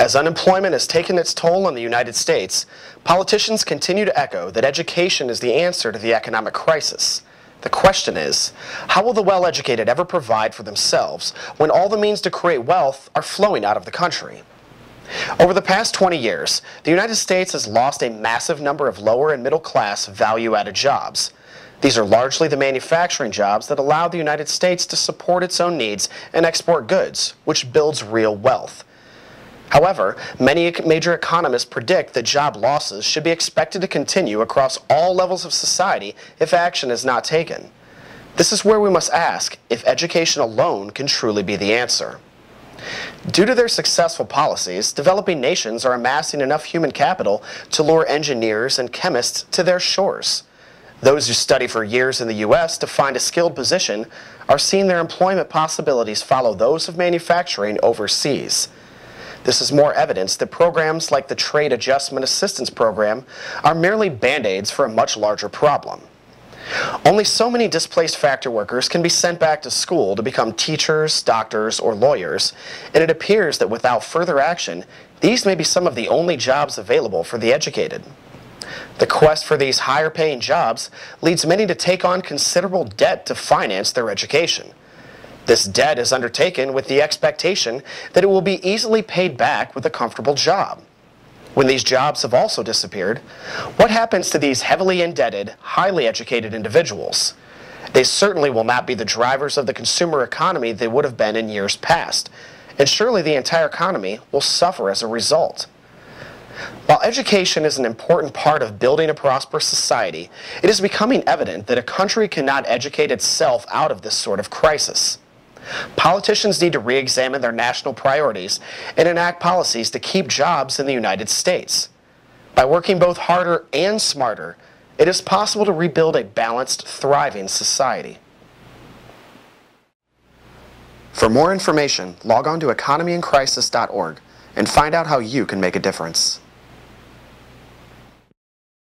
As unemployment has taken its toll on the United States, politicians continue to echo that education is the answer to the economic crisis. The question is, how will the well-educated ever provide for themselves when all the means to create wealth are flowing out of the country? Over the past 20 years, the United States has lost a massive number of lower and middle class value-added jobs. These are largely the manufacturing jobs that allow the United States to support its own needs and export goods, which builds real wealth. However, many major economists predict that job losses should be expected to continue across all levels of society if action is not taken. This is where we must ask if education alone can truly be the answer. Due to their successful policies, developing nations are amassing enough human capital to lure engineers and chemists to their shores. Those who study for years in the U.S. to find a skilled position are seeing their employment possibilities follow those of manufacturing overseas. This is more evidence that programs like the Trade Adjustment Assistance Program are merely band-aids for a much larger problem. Only so many displaced factory workers can be sent back to school to become teachers, doctors, or lawyers, and it appears that without further action, these may be some of the only jobs available for the educated. The quest for these higher-paying jobs leads many to take on considerable debt to finance their education. This debt is undertaken with the expectation that it will be easily paid back with a comfortable job. When these jobs have also disappeared, what happens to these heavily indebted, highly educated individuals? They certainly will not be the drivers of the consumer economy they would have been in years past, and surely the entire economy will suffer as a result. While education is an important part of building a prosperous society, it is becoming evident that a country cannot educate itself out of this sort of crisis. Politicians need to re-examine their national priorities and enact policies to keep jobs in the United States. By working both harder and smarter, it is possible to rebuild a balanced, thriving society. For more information, log on to economyincrisis.org and find out how you can make a difference.